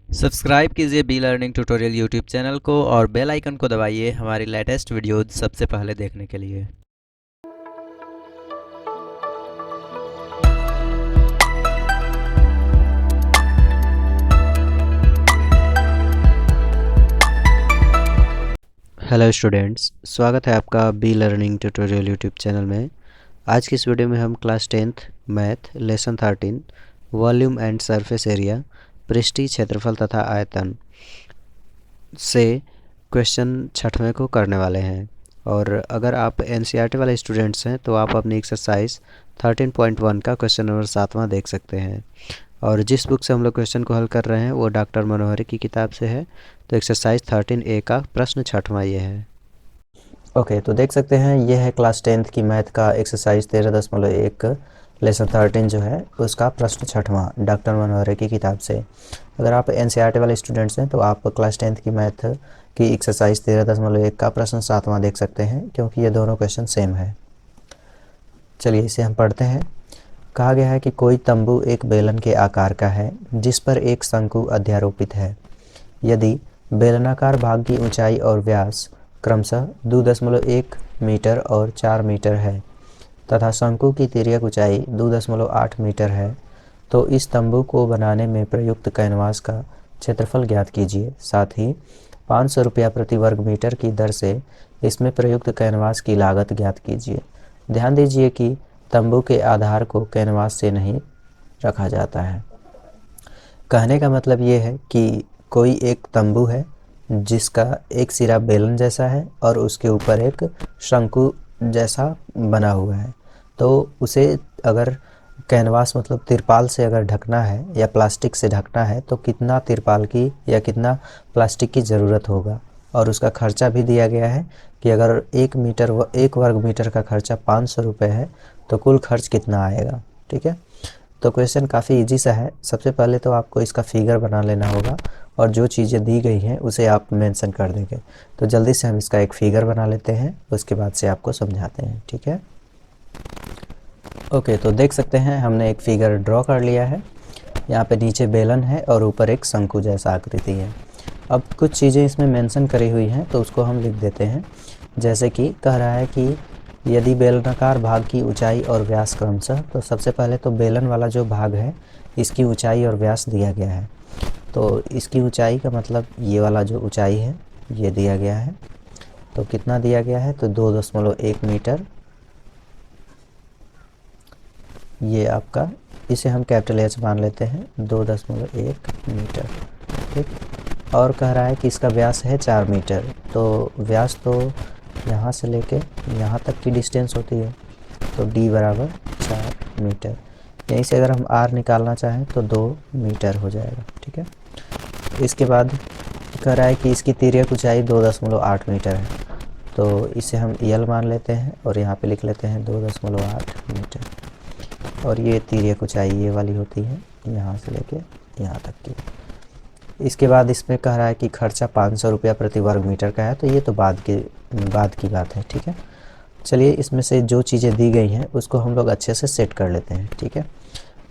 Subscribe कीजिए be learning tutorial YouTube channel को और बेल आइकन को दबाइए हमारी लेटेस्ट वीडियो सबसे पहले देखने के लिए। हेलो स्टूडेंट्स, स्वागत है आपका be learning tutorial YouTube channel में। आज की इस वीडियो में हम class 10th math lesson 13 volume and surface area पृष्ठीय क्षेत्रफल तथा आयतन से क्वेश्चन 6वें को करने वाले हैं। और अगर आप एनसीईआरटी वाले स्टूडेंट्स हैं तो आप अपनी एक्सरसाइज 13.1 का क्वेश्चन नंबर 7वां देख सकते हैं। और जिस बुक से हम लोग क्वेश्चन को हल कर रहे हैं वो डॉक्टर मनोहरी की किताब से है। तो एक्सरसाइज 13A का प्रश्न 6वां ये है। ओके, तो देख सकते हैं ये है क्लास 10th की मैथ का एक्सरसाइज 13.1 लेसन 13 जो है उसका प्रश्न 6वां डॉक्टर मनोहरी की किताब से। अगर आप एनसीईआरटी वाले स्टूडेंट्स हैं तो आप क्लास 10th की मैथ की एक्सरसाइज 13.1 का प्रश्न 7वां देख सकते हैं, क्योंकि ये दोनों क्वेश्चन सेम है। चलिए इसे हम पढ़ते हैं। कहा गया है कि कोई तंबू एक बेलन के आकार का है जिस पर एक शंकु अध्यारोपित है। यदि बेलनाकार भाग की ऊंचाई और व्यास क्रमशः 2.1 मीटर और 4 मीटर है तथा शंकु की तिर्यक ऊंचाई 2.8 मीटर है, तो इस तंबू को बनाने में प्रयुक्त कैनवास का क्षेत्रफल ज्ञात कीजिए। साथ ही 500 रुपया प्रति वर्ग मीटर की दर से इसमें प्रयुक्त कैनवास की लागत ज्ञात कीजिए। ध्यान दीजिए कि तंबू के आधार को कैनवास से नहीं रखा जाता है। कहने का मतलब ये है कि कोई एक तंबू है जिसका एक सिरा बेलन जैसा है और उसके ऊपर एक शंकु जैसा बना हुआ है। तो उसे अगर कैनवास मतलब तिरपाल से अगर ढकना है या प्लास्टिक से ढकना है तो कितना तिरपाल की या कितना प्लास्टिक की ज़रूरत होगा। और उसका खर्चा भी दिया गया है कि अगर 1 वर्ग मीटर का खर्चा 500 रुपये है तो कुल खर्च कितना आएगा। ठीक है, तो क्वेश्चन काफ़ी इजी सा है। सबसे पहले तो आपको इसका फिगर बना लेना होगा और जो चीज़ें दी गई हैं उसे आप मेंशन कर देंगे। तो जल्दी से हम इसका एक फिगर बना लेते हैं, उसके बाद से आपको समझाते हैं। ठीक है, ओके, तो देख सकते हैं हमने एक फिगर ड्रॉ कर लिया है। यहाँ पे नीचे बेलन है और ऊपर एक शंकु जैसा आकृति है। अब कुछ चीज़ें इसमें मेंशन करी हुई हैं तो उसको हम लिख देते हैं। जैसे कि कह रहा है कि यदि बेलनाकार भाग की ऊंचाई और व्यास क्रमशः, तो सबसे पहले तो बेलन वाला जो भाग है इसकी ऊंचाई और व्यास दिया गया है। तो इसकी ऊंचाई का मतलब ये वाला जो ऊंचाई है ये दिया गया है। तो कितना दिया गया है, तो 2.1 मीटर ये आपका, इसे हम कैपिटल H मान लेते हैं, 2.1 मीटर। ठीक, और कह रहा है कि इसका व्यास है 4 मीटर। तो व्यास तो यहाँ से लेके यहाँ तक की डिस्टेंस होती है, तो D बराबर 4 मीटर। यहीं से अगर हम R निकालना चाहें तो 2 मीटर हो जाएगा। ठीक है, इसके बाद कह रहा है कि इसकी तिर्यक ऊंचाई 2.8 मीटर है। तो इसे हम L मान लेते हैं और यहाँ पे लिख लेते हैं 2.8 मीटर। और ये तिर्यक ऊंचाई ये वाली होती है यहाँ से लेके यहाँ तक की। इसके बाद इसमें कह रहा है कि खर्चा 500 रुपया प्रति वर्ग मीटर का है। तो ये तो बाद की बात है। ठीक है, चलिए इसमें से जो चीज़ें दी गई हैं उसको हम लोग अच्छे से सेट कर लेते हैं। ठीक है,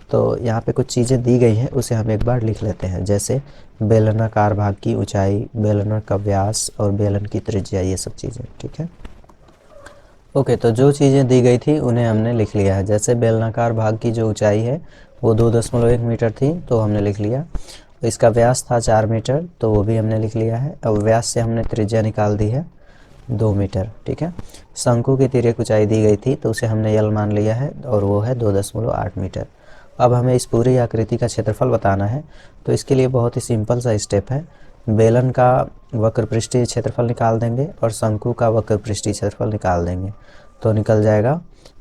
तो यहाँ पे कुछ चीज़ें दी गई हैं उसे हम एक बार लिख लेते हैं। जैसे बेलनाकार भाग की ऊंचाई, बेलन का व्यास और बेलन की त्रिज्या, ये सब चीज़ें। ठीक है, ओके, तो जो चीज़ें दी गई थी उन्हें हमने लिख लिया है। जैसे बेलनाकार भाग की जो ऊंचाई है वो 2.1 मीटर थी तो हमने लिख लिया। इसका व्यास था 4 मीटर तो वो भी हमने लिख लिया है। अब व्यास से हमने त्रिज्या निकाल दी है 2 मीटर। ठीक है, शंकु की तिर्यक ऊंचाई दी गई थी तो उसे हमने L मान लिया है और वो है 2.8 मीटर। अब हमें इस पूरी आकृति का क्षेत्रफल बताना है। तो इसके लिए बहुत ही सिंपल सा स्टेप है। बेलन का वक्र पृष्ठीय क्षेत्रफल निकाल देंगे और शंकु का वक्र पृष्ठीय क्षेत्रफल निकाल देंगे, तो निकल जाएगा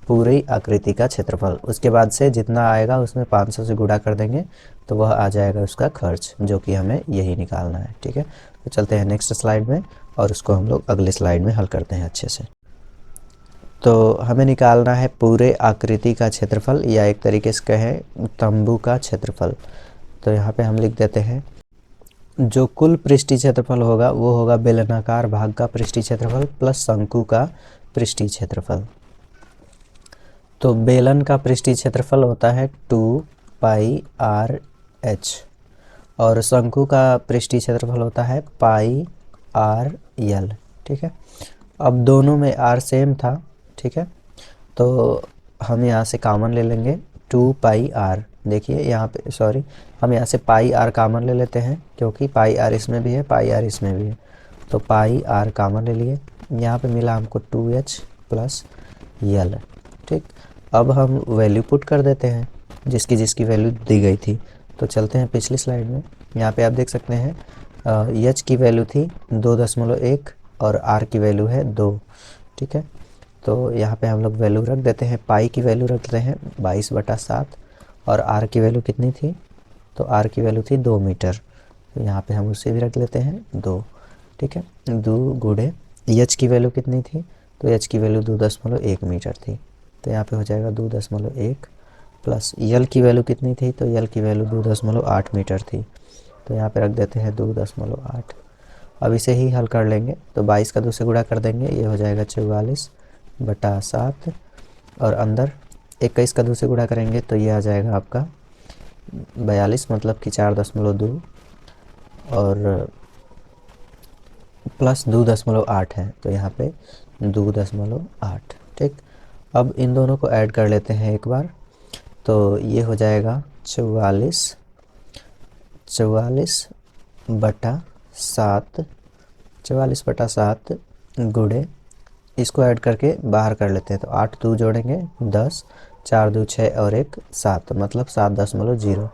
पूरी आकृति का क्षेत्रफल। उसके बाद से जितना आएगा उसमें 500 से गुणा कर देंगे तो वह आ जाएगा उसका खर्च, जो कि हमें यही निकालना है। ठीक है, तो चलते हैं नेक्स्ट स्लाइड में और उसको हम लोग अगले स्लाइड में हल करते हैं अच्छे से। तो हमें निकालना है पूरे आकृति का क्षेत्रफल, या एक तरीके से कहें तंबू का क्षेत्रफल। तो यहाँ पे हम लिख देते हैं जो कुल पृष्ठीय क्षेत्रफल होगा वो होगा बेलनाकार भाग का पृष्ठीय क्षेत्रफल प्लस शंकु का पृष्ठीय क्षेत्रफल। तो बेलन का पृष्ठीय क्षेत्रफल होता है 2 पाई R H और शंकु का पृष्ठीय क्षेत्रफल होता है पाई आर यल। ठीक है, अब दोनों में आर सेम था। ठीक है, तो हम यहाँ से कॉमन ले लेंगे 2 पाई आर। देखिए यहाँ पे, सॉरी, हम यहाँ से पाई आर कॉमन ले लेते हैं क्योंकि पाई आर इसमें भी है, पाई आर इसमें भी है, तो पाई आर कॉमन ले लिए। यहाँ पे मिला हमको 2h प्लस यल। ठीक, अब हम वैल्यू पुट कर देते हैं जिसकी जिसकी वैल्यू दी गई थी। तो चलते हैं पिछली स्लाइड में। यहाँ पे आप देख सकते हैं एच की वैल्यू थी 2.1 और आर की वैल्यू है 2। ठीक है, तो यहाँ पे हम लोग वैल्यू रख देते हैं। पाई की वैल्यू रख देते हैं 22/7 और आर की वैल्यू कितनी थी, तो आर की वैल्यू थी 2 मीटर, तो यहाँ पे हम उसे भी रख लेते हैं 2। ठीक है, 2 गुणे एच की वैल्यू कितनी थी, तो एच की वैल्यू 2.1 मीटर थी, तो यहाँ पे हो जाएगा 2.1 प्लस यल की वैल्यू कितनी थी, तो यल की वैल्यू 2.8 मीटर थी, तो यहाँ पे रख देते हैं 2.8। अब इसे ही हल कर लेंगे, तो 22 का 2 से गुणा कर देंगे, ये हो जाएगा 44/7 और अंदर 21 का 2 से गुणा करेंगे तो ये आ जाएगा आपका 42, मतलब कि 4.2 और प्लस 2.8 है, तो यहाँ पे 2.8। ठीक, अब इन दोनों को ऐड कर लेते हैं एक बार, तो ये हो जाएगा 44/7 गुणे, इसको ऐड करके बाहर कर लेते हैं, तो 8 2 जोड़ेंगे 10, 4 2 6 और 1 7, मतलब 7.0।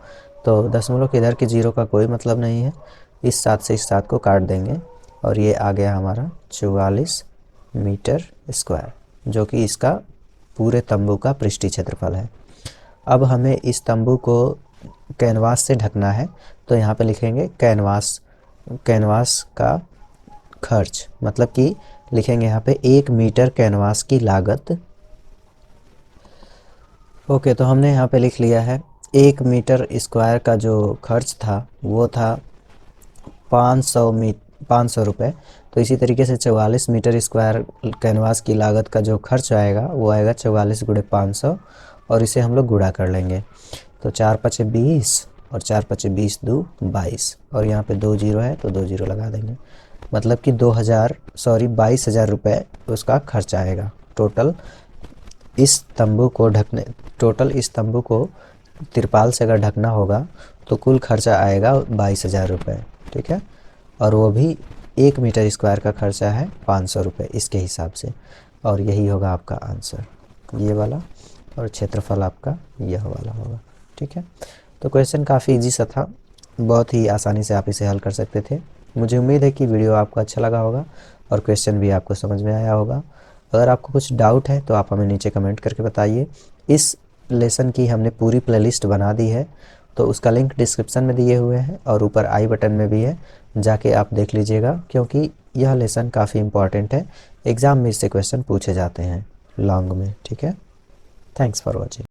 तो दशमलव के इधर के 0 का कोई मतलब नहीं है, इस 7 से इस 7 को काट देंगे और ये आ गया हमारा 44 मीटर स्क्वायर, जो कि इसका पूरे तंबू का पृष्ठीय क्षेत्रफल है। अब हमें इस तंबू को कैनवास से ढकना है, तो यहाँ पे लिखेंगे कैनवास का खर्च, मतलब कि लिखेंगे यहाँ पे 1 मीटर कैनवास की लागत। ओके, तो हमने यहाँ पे लिख लिया है 1 मीटर स्क्वायर का जो खर्च था वो था 500 रुपये। तो इसी तरीके से 44 मीटर स्क्वायर कैनवास की लागत का जो खर्च आएगा वो आएगा 44 गुणे 500 और इसे हम लोग गुणा कर लेंगे, तो 4 5 20 और 4 5 20 2 22 और यहाँ पे 2 0 है तो 2 0 लगा देंगे, मतलब कि 22,000 रुपये उसका खर्च आएगा टोटल। इस तंबू को तिरपाल से अगर ढकना होगा तो कुल खर्चा आएगा 22,000 रुपये। ठीक है, और वो भी 1 मीटर स्क्वायर का खर्चा है 500 रुपये इसके हिसाब से, और यही होगा आपका आंसर, ये वाला, और क्षेत्रफल आपका यह वाला होगा। ठीक है, तो क्वेश्चन काफ़ी इजी सा था, बहुत ही आसानी से आप इसे हल कर सकते थे। मुझे उम्मीद है कि वीडियो आपको अच्छा लगा होगा और क्वेश्चन भी आपको समझ में आया होगा। अगर आपको कुछ डाउट है तो आप हमें नीचे कमेंट करके बताइए। इस लेसन की हमने पूरी प्लेलिस्ट बना दी है, तो उसका लिंक डिस्क्रिप्शन में दिए हुए हैं और ऊपर आई बटन में भी है, जाके आप देख लीजिएगा, क्योंकि यह लेसन काफ़ी इम्पॉर्टेंट है, एग्ज़ाम में इससे क्वेश्चन पूछे जाते हैं लॉन्ग में। ठीक है, थैंक्स फॉर वॉचिंग।